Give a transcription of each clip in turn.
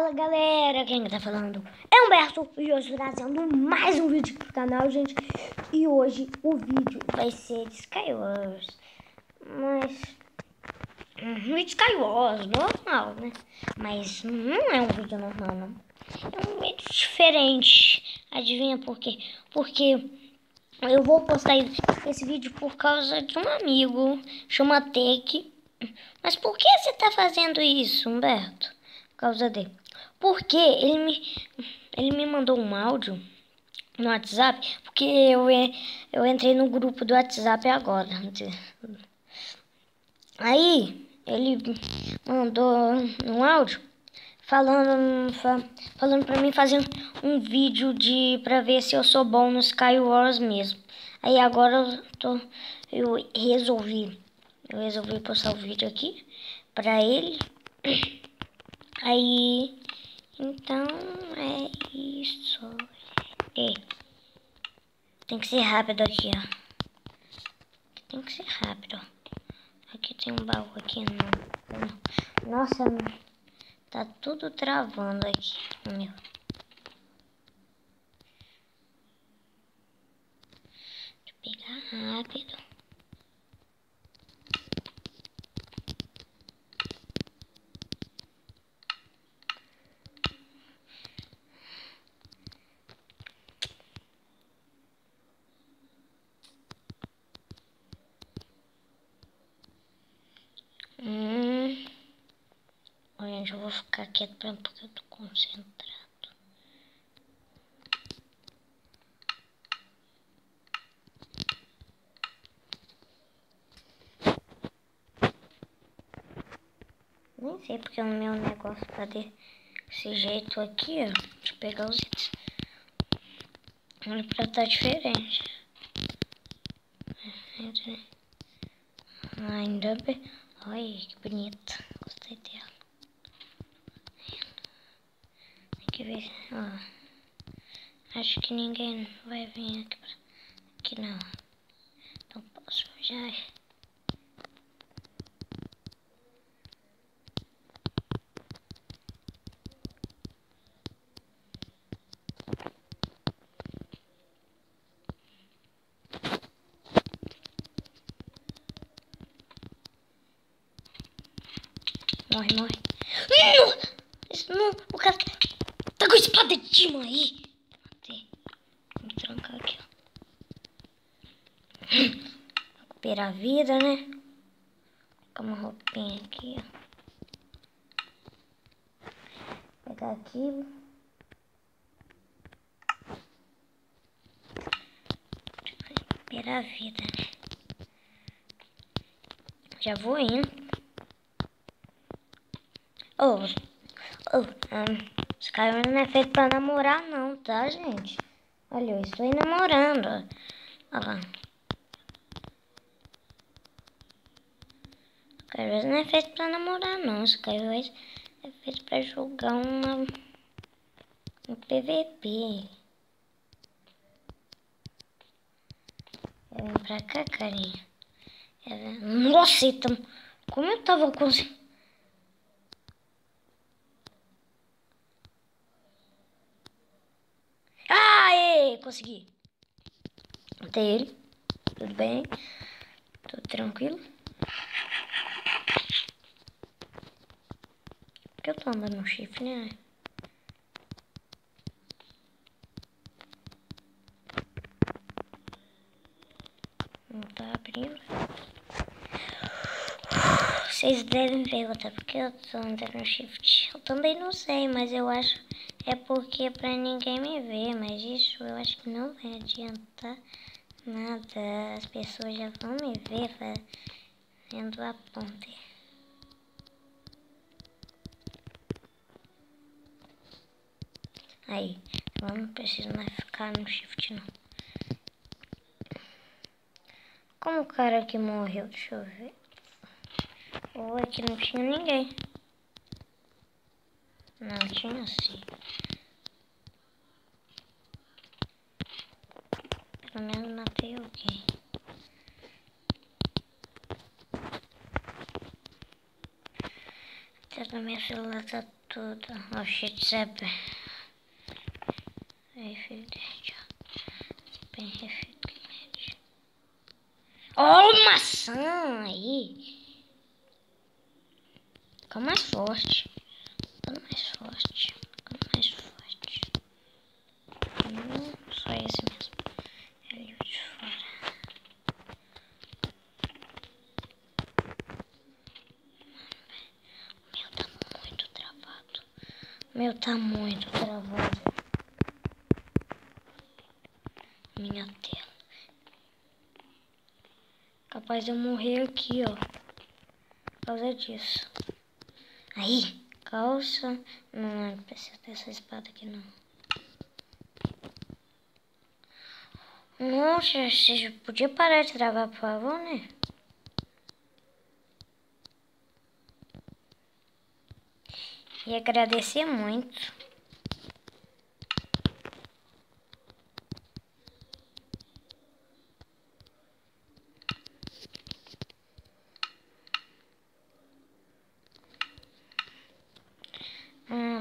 Fala galera, quem tá falando é Humberto e hoje eu tô trazendo mais um vídeo pro canal, gente. E hoje o vídeo vai ser de Skywars, mas um vídeo de Skywars normal, né? Mas não é um vídeo normal, não. É um vídeo diferente. Adivinha por quê? Porque eu vou postar esse vídeo por causa de um amigo, chama Take. Mas por que você tá fazendo isso, Humberto? Por causa dele. Porque ele me mandou um áudio no WhatsApp, porque eu entrei no grupo do WhatsApp agora. Aí ele mandou um áudio falando pra mim fazer um vídeo pra ver se eu sou bom no Skywars mesmo. Aí agora eu resolvi postar o vídeo aqui pra ele. Aí, então é isso. Tem que ser rápido aqui, ó. Tem que ser rápido. Aqui tem um baú aqui, não. Nossa, tá tudo travando aqui, meu. Deixa eu pegar rápido. Gente, eu vou ficar quieto porque eu tô concentrado. Nem sei porque o meu negócio tá desse jeito aqui, ó. Deixa eu pegar os itens. Olha pra tá diferente. Ainda bem. Olha que bonita. Gostei dela. Tem que ver. Ó. Acho que ninguém vai vir aqui não. Então posso já. Morre, morre. Não! Isso não. O cara tá com espada de cima aí. Matei. Vou me trancar aqui, ó. Recuperar a vida, né? Colocar uma roupinha aqui, ó. Pegar aquilo. Recuperar a vida, né? Já vou indo. Skywars não é feito pra namorar não, tá, gente? Olha, eu estou aí namorando. Olha lá. Skywars não é feito pra namorar não. Skywars é feito pra jogar um PVP. Vem pra cá, carinha. Nossa, então, como eu tava conseguindo... Aê, consegui. Matei ele. Tudo bem. Tudo tranquilo. Porque eu tô andando no chifre, né? Não tá abrindo. Vocês devem perguntar porque eu tô andando no shift. Eu também não sei, mas eu acho é porque é pra ninguém me ver. Mas isso eu acho que não vai adiantar nada. As pessoas já vão me ver fazendo a ponte. Aí, eu não preciso mais ficar no shift, não. Como o cara que morreu? Deixa eu ver. Ou aqui não tinha ninguém. Não, tinha sim. Pelo menos matei alguém. Até na minha celular tá tudo. O WhatsApp. Refrigerante. Bem refrigerante. Oh, maçã aí. Fica mais forte. Fica mais forte. Fica mais forte. Só esse mesmo. Ali de fora. Meu tá muito travado. Minha tela. Capaz de eu morrer aqui, ó. Por causa disso. Aí, calça. Não precisa dessa espada aqui, não. Nossa, você podia parar de travar, por favor, né? E agradecer muito.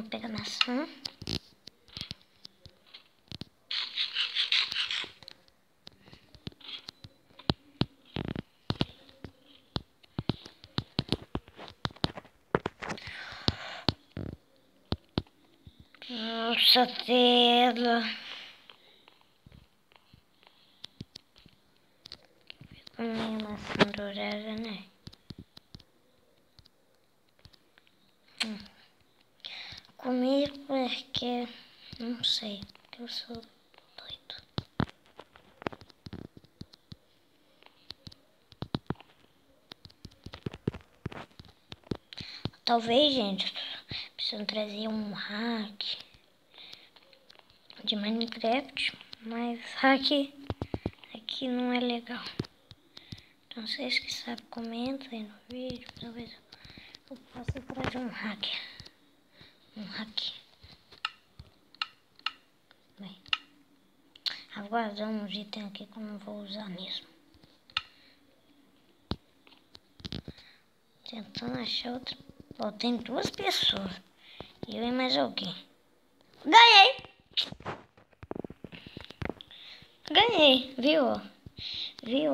Pega a maçã. Nossa, tela. Minha maçã dourada, né? Comi porque... Não sei. Porque eu sou doido. Talvez, gente, precisam trazer um hack de Minecraft, mas hack aqui não é legal. Então vocês que sabem, comentem no vídeo, talvez eu possa trazer um hack. Um hack. Bem, aguardando uns itens aqui que eu não vou usar mesmo. Tentando achar outra. Ó, tem 2 pessoas. Eu e mais alguém. Ganhei! Ganhei, viu? Viu?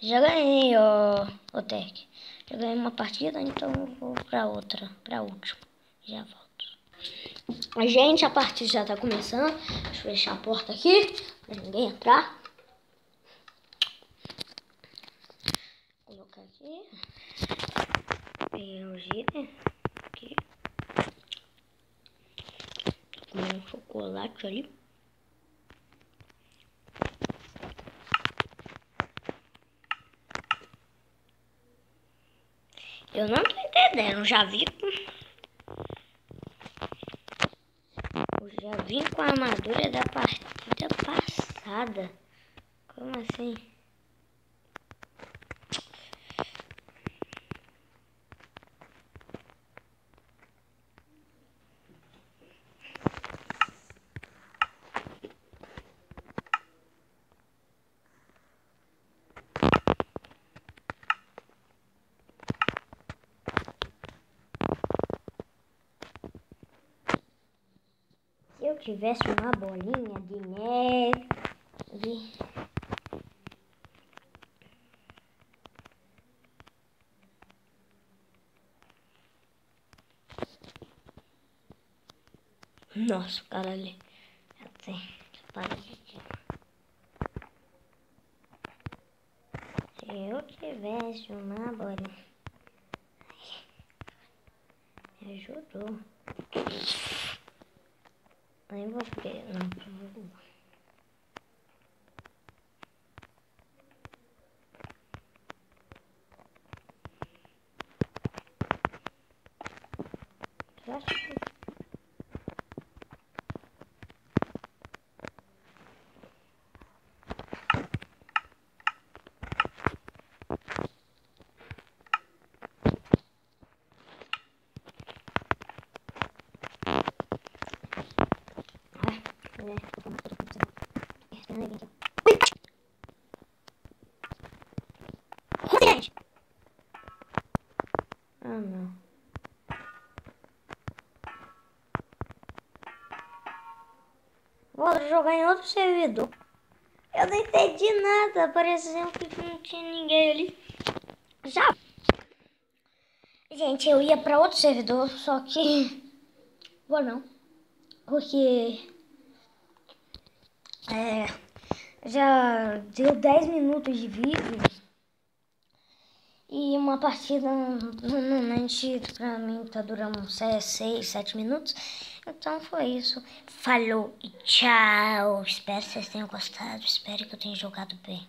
Já ganhei, o Tech. Já ganhei uma partida, então eu vou pra outra, pra última. Já volto. Gente, a partida já tá começando. Deixa eu fechar a porta aqui, pra ninguém entrar. Vou colocar aqui. Peguei um itens aqui. Tô comendo um chocolate ali. Eu não tô entendendo, já vim com a armadura da partida passada. Como assim? Se eu tivesse uma bolinha de neve... Nossa, o cara ali já tem parede. Se eu tivesse uma bolinha... Me ajudou. Nem vou ver, não vou. Ah, não. para jogar em outro servidor. Eu não entendi nada, parecendo que não tinha ninguém ali. Já. Gente, eu ia para outro servidor, só que... Vou não. Porque... já deu 10 minutos de vídeo. E uma partida normalmente pra mim tá durando 6, 7 minutos. Então foi isso. Falou e tchau. Espero que vocês tenham gostado. Espero que eu tenha jogado bem.